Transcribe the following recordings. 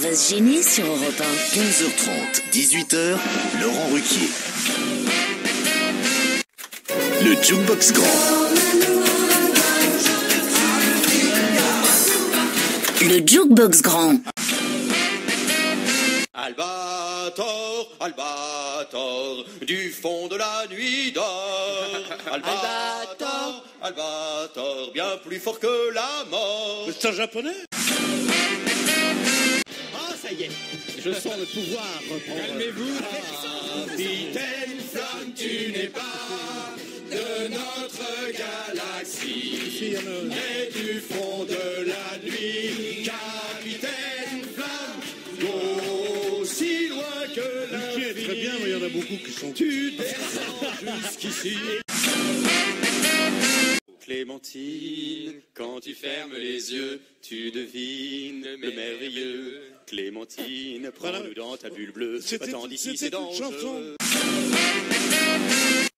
va se gêner sur Europe 1. 15h30, 18h, Laurent Ruquier. Le Jukebox Grand. Le Jukebox Grand. Albator, Albator, du fond de la nuit d'or. Albator, Albator, bien plus fort que la mort. C'est un japonais? Ah, ça y est, je sens le pouvoir reprendre. Calmez-vous. Capitaine Flamme, tu n'es pas de notre galaxie, mais du fond de la nuit. Capitaine Flamme, aussi loin que l'infini. Très bien, mais il y en a beaucoup qui sont... Tu descends jusqu'ici. Clémentine, quand tu fermes les yeux, tu devines le merveilleux. Clémentine, prends-nous dans ta bulle bleue. Attends, d'ici c'est dangereux.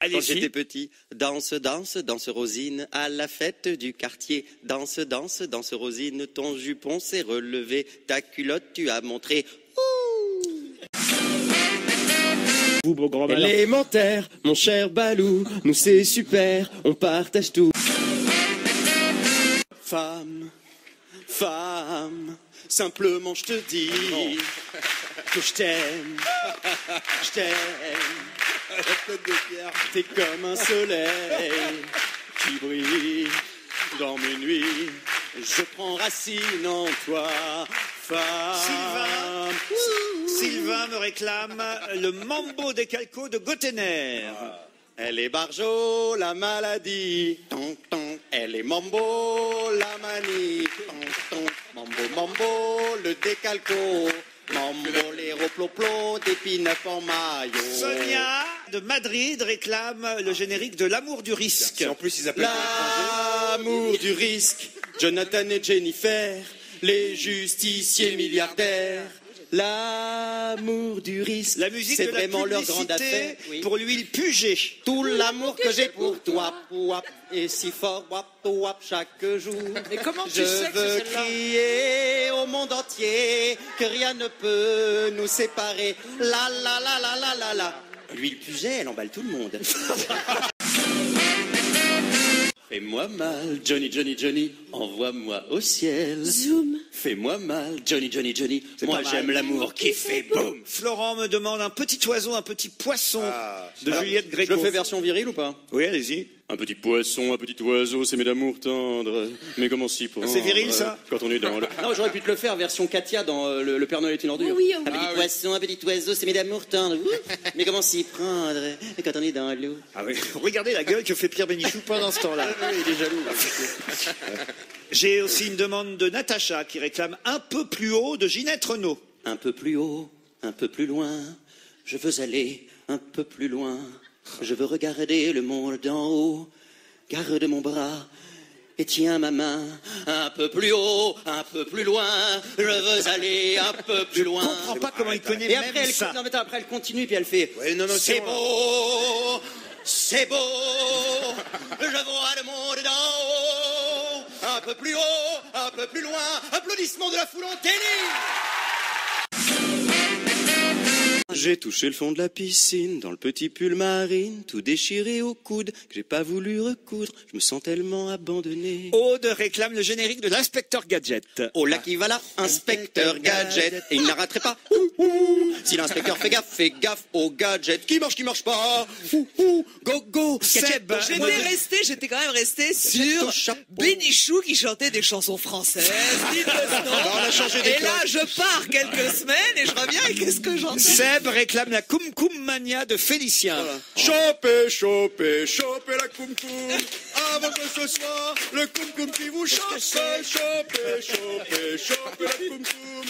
Quand j'étais petit, danse, danse, danse Rosine, à la fête du quartier. Danse, danse, danse Rosine, ton jupon s'est relevé, ta culotte tu as montré. Vous, beau grand malin. Élémentaire, mon cher Balou, nous c'est super, on partage tout. Femme, femme, simplement je te dis que je t'aime, je t'aime. T'es comme un soleil qui brille dans mes nuits. Je prends racine en toi, femme. Sylvain me réclame le Mambo des Calcos de Gottener. Elle est Barjo, la maladie. Ton, ton. Elle est Mambo, la manie. Ton, ton. Mambo, mambo, le décalco. Mambo, les roploplos, des pin-up en maillot. Sonia de Madrid réclame le générique de L'amour du risque. En plus, ils appellent L'amour du risque. Jonathan et Jennifer, les justiciers milliardaires. L'amour du risque, La musique c'est de la vraiment leur grande publicité affaire. Oui. pour l'huile Puget. Tout l'amour que j'ai pour toi, wap, et si fort, wap, wap, chaque jour. Mais comment tu Je sais que veux c'est celle-là? crier au monde entier que rien ne peut nous séparer. La la la la la la la. L'huile Puget, elle emballe tout le monde. Fais-moi mal, Johnny, Johnny, Johnny, envoie-moi au ciel. Zoom. Fais-moi mal, Johnny, Johnny, Johnny, moi j'aime l'amour qui fait boum. Florent me demande un petit oiseau, un petit poisson de Juliette Je Gréco. le fais version virile ou pas? Oui, allez-y. Un petit poisson, un petit oiseau, c'est mes d'amour tendre. Mais comment s'y prendre? C'est viril, ça? Quand on est dans le... Non, j'aurais pu te le faire version Katia dans le Père Noël est une ordure. Oui, Un petit poisson, un petit oiseau, c'est mes d'amour tendre. Mais comment s'y prendre quand on est dans l'eau? Ah oui. Regardez la gueule que fait Pierre Bénichou pendant ce temps-là. Il est jaloux. J'ai aussi une demande de Natacha qui réclame un peu plus haut de Ginette Renaud. Un peu plus haut, un peu plus loin, je veux aller un peu plus loin. Je veux regarder le monde d'en haut. Garde mon bras et tiens ma main. Un peu plus haut, un peu plus loin, je veux aller un peu plus loin. Je comprends pas comment il connaît Et même après ça. non, mais attends, après elle continue puis elle fait c'est beau, c'est beau, je vois le monde d'en haut. Un peu plus haut, un peu plus loin, applaudissements de la foule en télé. J'ai touché le fond de la piscine, dans le petit pull marine, tout déchiré au coude, que j'ai pas voulu recoudre, je me sens tellement abandonné. Aude réclame le générique de l'Inspecteur Gadget. Oh là qui va là, inspecteur gadget, et il n'arrêterait pas. Si l'inspecteur fait gaffe au gadget qui marche pas. Go go, Seb, J'étais quand même resté sur Bénichou qui chantait des chansons françaises. Dites-le ce nom. on a changé Et là, je pars quelques semaines et je reviens et qu'est-ce que j'entends? Seb réclame la Koum Koum Mania de Félicien. Chopez, chopez, chopez la koum koum. Avant que ce soit le koum koum qui vous chope. Chopez, chopez, chopez la koum koum.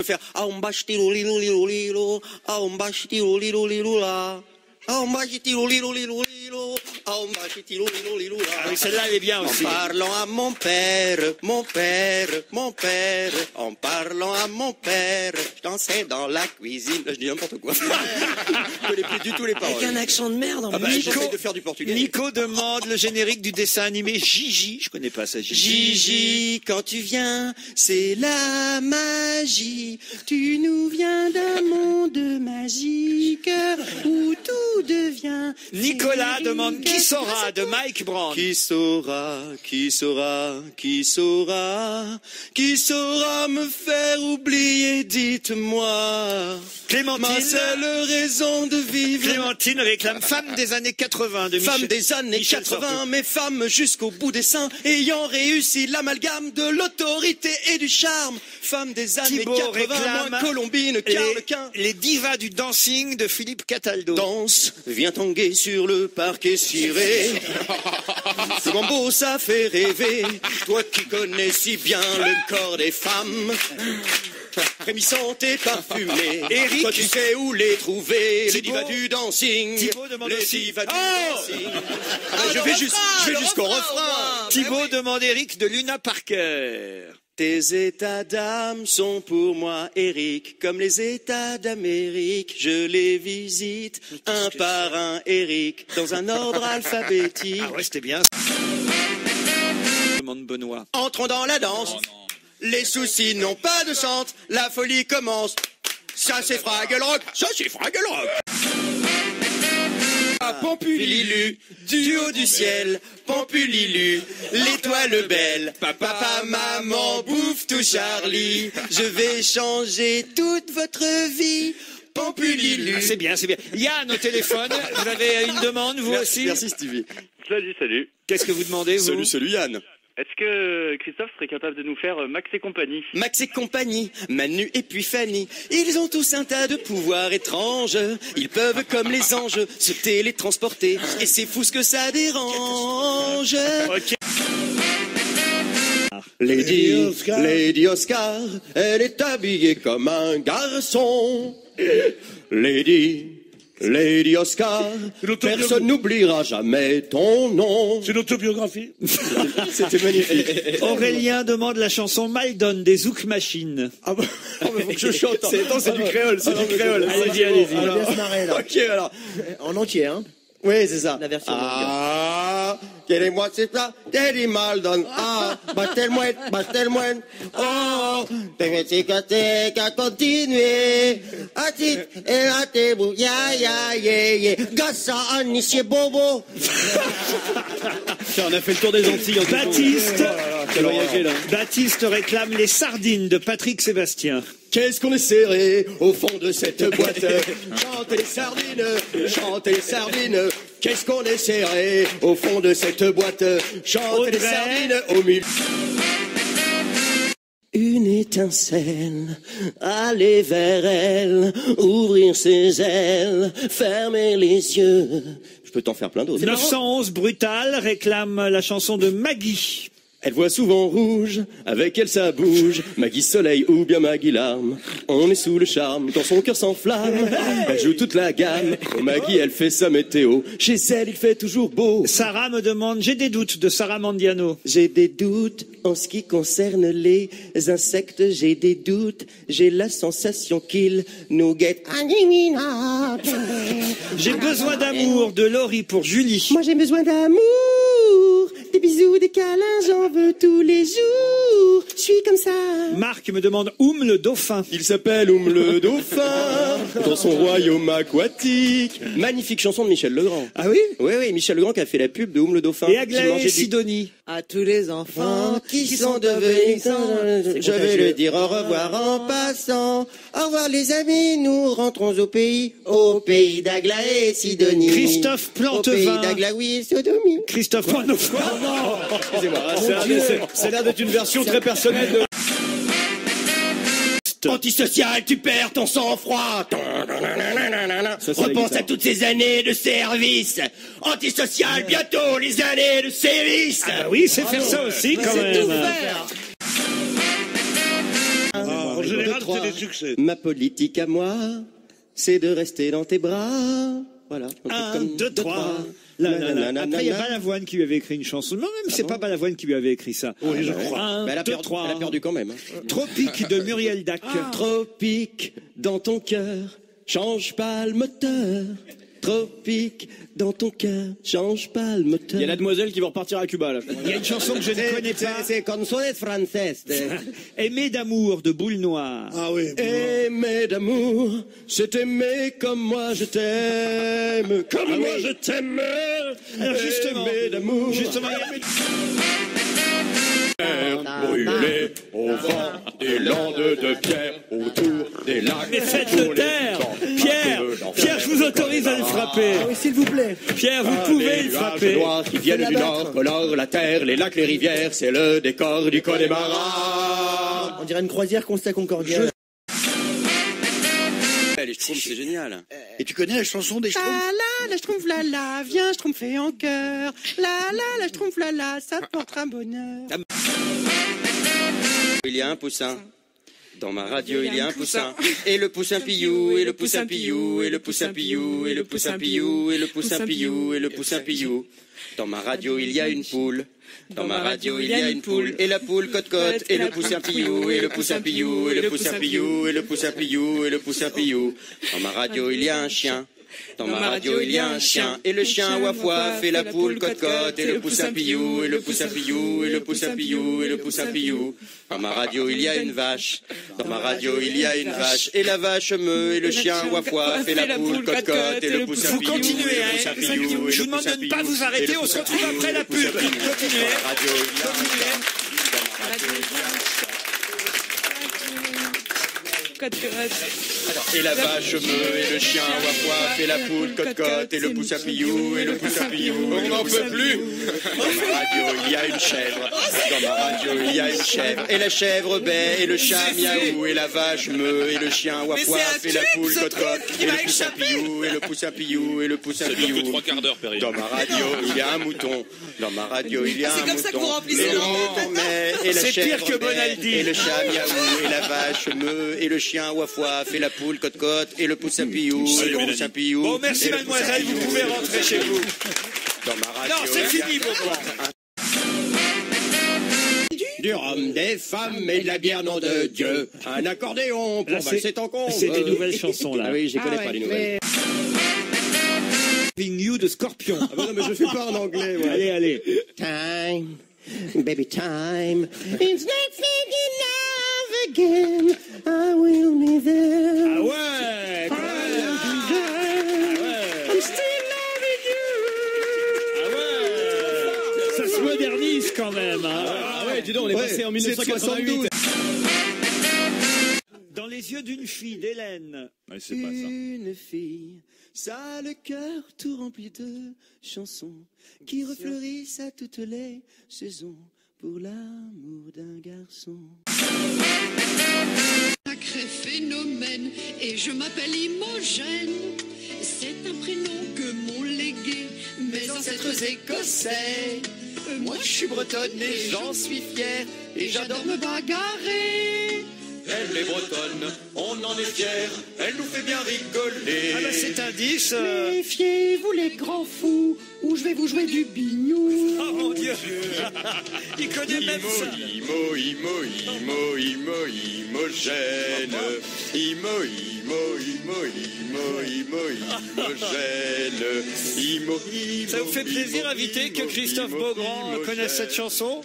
Faire aombash tiro lilo lilo lilo, aombash tiro lilo lilo la. Oh, magitilo, oh, magitilo. Ah oui, celle-là, elle est bien En aussi. parlant à mon père, mon père, mon père, en parlant à mon père, je dansais dans la cuisine. Là, je dis n'importe quoi. Je connais plus du tout les paroles. Avec un accent de merde en Ah bah, plus. j'essaie de faire du portugais. Nico demande le générique du dessin animé Gigi. Je connais pas ça, Gigi. Gigi, quand tu viens, c'est la magie. Tu nous viens d'un monde magique où tout devient. Nicolas féerique. demande Qui saura de Mike Brand. Qui saura, qui saura, qui saura, qui saura me faire oublier, dites-moi. Clémentine. Ma seule raison de vivre. Clémentine réclame femme des années 80 de Femme Michel. des années Michel 80, Sardou. mais femme jusqu'au bout des seins, ayant réussi l'amalgame de l'autorité et du charme. Femme des années Thibaut 80, réclame moins Colombine qu'Arlequin. les divas du dancing de Philippe Cataldo. Danse, viens tanguer sur le parquet ciré. Le mambo, ça fait rêver. Toi qui connais si bien le corps des femmes. Frémissante et parfumée. Eric. Toi tu sais où les trouver. Les Thibaut. divas du dancing. Thibaut demande les aussi. divas du Oh dancing. Je vais jusqu'au refrain. Thibaut demande Eric de Luna Parker. Tes états d'âme sont pour moi, Eric, comme les États d'Amérique. Je les visite un par un, Eric, dans un ordre alphabétique. Ah ouais, c'était bien. Demande Benoît. Entrons dans la danse. Les soucis n'ont pas de chante. La folie commence. Ça c'est Fraggle Rock. Ça c'est Fraggle Rock. Pampulilu, du haut du ciel, Pampulilu, l'étoile belle, papa, maman, bouffe tout Charlie, je vais changer toute votre vie, Pampulilu. Ah, c'est bien, c'est bien. Yann au téléphone, vous avez une demande, vous aussi? Merci Stevie. Salut. Qu'est-ce que vous demandez, vous? Salut Yann. Est-ce que Christophe serait capable de nous faire Max et compagnie? Max et compagnie, Manu et puis Fanny, ils ont tous un tas de pouvoirs étranges. Ils peuvent, comme les anges, se télétransporter. Et c'est fou ce que ça dérange. Ok. Lady Oscar, elle est habillée comme un garçon. Lady Oscar, personne n'oubliera jamais ton nom. C'est une autobiographie. C'était magnifique. Aurélien demande la chanson Maldon des Zouk Machine. Ah bah, faut que je chante. C'est du créole, Allez-y, allez-y. Alors, bien se marrer, là. ok, alors. En entier, hein. Oui, c'est ça. La version longue. Ah, queremos ça, Teddy Maldon. Ah, bastel-moi. Oh, teca, continuer. Atit, et la tebou, ya. Gassa, anissier bobo. On a fait le tour des Antilles en Baptiste. Quel voyagé, là. Baptiste réclame les sardines de Patrick Sébastien. Qu'est-ce qu'on est serré au fond de cette boîte? Chantez les sardines. Qu'est-ce qu'on est serré au fond de cette boîte? Chantez les Audrey. sardines au milieu. Une étincelle, aller vers elle, ouvrir ses ailes, fermer les yeux. Je peux t'en faire plein d'autres. 911 Brutal réclame la chanson de Maggie. Elle voit souvent rouge, avec elle ça bouge, Maggie Soleil ou bien Maggie Larme. On est sous le charme, quand son cœur s'enflamme, elle joue toute la gamme. Oh Maggie, elle fait sa météo, chez elle il fait toujours beau. Sarah me demande J'ai des doutes de Sarah Mandiano. J'ai des doutes en ce qui concerne les insectes, j'ai des doutes, j'ai la sensation qu'ils nous guettent. J'ai besoin d'amour de Laurie pour Julie. Moi j'ai besoin d'amour, des bisous, des câlins, j'en veux tous les jours. Je suis comme ça. Marc me demande le dauphin. Il s'appelle le dauphin, dans son royaume aquatique. Magnifique chanson de Michel Legrand. Ah oui? Oui, Michel Legrand qui a fait la pub de le dauphin. Et J'ai Aglaé mangé du- Sidonie. À tous les enfants qui sont devenus. Je vais le dire au revoir en passant. Au revoir les amis, nous rentrons au pays d'Aglaé et Sidonie. Christophe Plantevin. Au pays d'Aglaé et Sodomie. Christophe Plantevin. Ça a l'air d'être une version très personnelle de... Antisocial, tu perds ton sang-froid. Repense à toutes ces années de service. Antisocial, bientôt les années de service. Ah bah oui, c'est faire ça aussi quand même. tout faire. En général, c'est des succès. Ma politique à moi, c'est de rester dans tes bras. Voilà. 1, 2, 3. Après, il y a Balavoine qui lui avait écrit une chanson. Non, même, c'est pas Balavoine qui lui avait écrit ça. Oui, je crois. 1, Elle a 2, 3. Elle a perdu quand même. Tropique de Muriel Dac. Tropique dans ton cœur, change pas le moteur. Tropique dans ton cœur, change pas le moteur. Il y a la demoiselle qui va repartir à Cuba, là. Il y a une chanson que je ne connais pas. C'est canzones françaises. Aimer d'amour de Boule Noire. Ah oui. Aimer d'amour, c'est aimer comme moi je t'aime. Comme moi je t'aime. Alors justement, Aimer d'amour. justement, Brûlé au vent des landes de pierre, autour des lacs. mais faites-le taire, Pierre, je vous autorise à le frapper. Oui, s'il vous plaît. Pierre, vous pouvez le frapper. Noirs qui viennent du nord, colorent la terre, les lacs, les rivières, c'est le décor du Connemara. On dirait une croisière Constat Concordia. Les Schtroumpfs, c'est génial. Et tu connais la chanson des Schtroumpfs? La Schtroumpf la, viens Schtroumpfer en cœur. La Schtroumpf la, ça portera bonheur. Il y a un poussin. Dans ma radio, il y a un poussin. Et le poussin pillou, et le poussin pillou, et le poussin pillou, et le poussin pillou, et le poussin pillou, et le poussin pillou. Dans ma radio, il y a une poule. Dans ma radio, il y a une poule. Et la poule cote-cote, et le poussin pillou, et le poussin pillou, et le poussin pillou, et le poussin pillou, et le poussin pillou. Dans ma radio, il y a un chien. Dans ma radio, il y a un chien. Et le chien waf-waf, et la poule cote-cote, et le poussin pillou, et le poussin pillou, et le poussin pillou, et le poussin pillou. Dans ma radio, il y a une vache. Dans ma radio, il y a une vache. Et la vache meut, et le chien waf-waf, et la poule cote-cote, et le poussin Vous pillou, continuez, et le poussin pillou, et je le vous demande poussin de ne pas pillou, vous arrêter, et le on se poussin retrouve pillou, après et la le poussin pub. pillou. Continuez. Dans ma radio, il y a un mouton. Dans ma radio, il y a un et la vache meut, et le chien waf-waf, et la poule cote-cote, et le poussin pillou, et le poussin pillou. On n'en peut plus. Dans ma radio, il y a une chèvre. Dans ma radio, il y a une chèvre. Et la chèvre bai, et le chat miaou, et la vache meut, et le chien waf-waf, et la poule cote-cote, et le poussin pillou, et le poussin pillou, et le poussin pillou. Dans ma radio, il y a un mouton. Dans ma radio, il y a un mouton. C'est comme ça que vous remplissez Et le mouton met, et la C'est chèvre pire que bai, Bonaldi. et le chat miaou, et la vache meut, et le chien waf-waf, et la poule cote-cote, et le poussin pillou, et le poussin pillou. Bon, merci et le mademoiselle, poussin vous pillou. pouvez rentrer chez vous. Dans ma radio, Non, c'est fini, Beaugrand. Du rhum, des femmes et de la bière, nom de Dieu. Un accordéon pour Là, valser ton con. c'est des nouvelles chansons, là. Ah oui, je connais pas les nouvelles. Loving You de Scorpion. Ah bah non, mais je fais pas en anglais. Ouais. Allez, allez. Time, baby time. It's not thinking love again. I will be there. Ah ouais, quand même. I'm still loving you. Ah ouais. Ça se modernise quand même. Hein. Ah ouais, dis donc, on est passé en c'est 1988. Dans les yeux d'une fille d'Hélène. Ouais, c'est pas ça. Une fille, ça a le cœur tout rempli de chansons qui refleurissent à toutes les saisons pour l'amour d'un garçon. Sacré phénomène, et je m'appelle Imogène. C'est un prénom que m'ont légué mes ancêtres écossais. Moi je suis bretonne et j'en suis fier et J'adore me bagarrer. Elle est bretonne, on en est fier, elle nous fait bien rigoler. Ah bah cet indice. Méfiez-vous les grands fous, ou je vais vous jouer du bignou. Oh mon Dieu. Il connaît même ça. Imogène. Imogène. Ça vous fait plaisir inviter que Christophe Beaugrand connaisse cette chanson?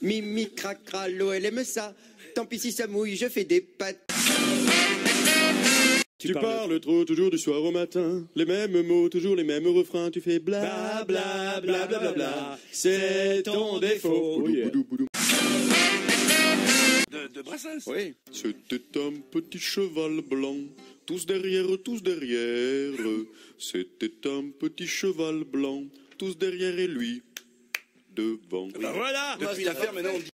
Mimi cracra, l'OL aime ça. Tant pis si ça mouille, je fais des pattes. Tu parles trop, toujours du soir au matin. Les mêmes mots, toujours les mêmes refrains. Tu fais bla bla bla bla bla bla. C'est ton défaut. De Brassens. Oui. C'était un petit cheval blanc. Tous derrière, tous derrière. C'était un petit cheval blanc. Tous derrière et lui devant. Bah voilà. Depuis l'affaire, maintenant on dit.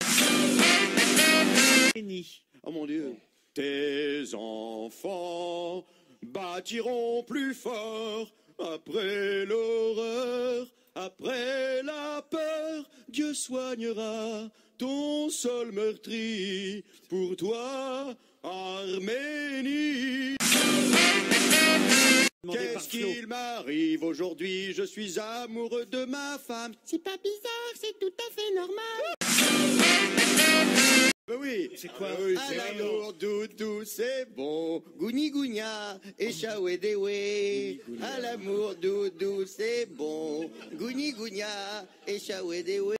Oh mon Dieu. Tes enfants bâtiront plus fort après l'horreur, après la peur. Dieu soignera ton sol meurtri pour toi, Arménie. Qu'est-ce qu'il m'arrive aujourd'hui? Je suis amoureux de ma femme. C'est pas bizarre, c'est tout à fait normal. Ben oui, C'est quoi? à l'amour doudou, c'est bon. Gouni gounia et chaouédéoué. À l'amour doudou, c'est bon. Gouni gounia et chaouédéoué.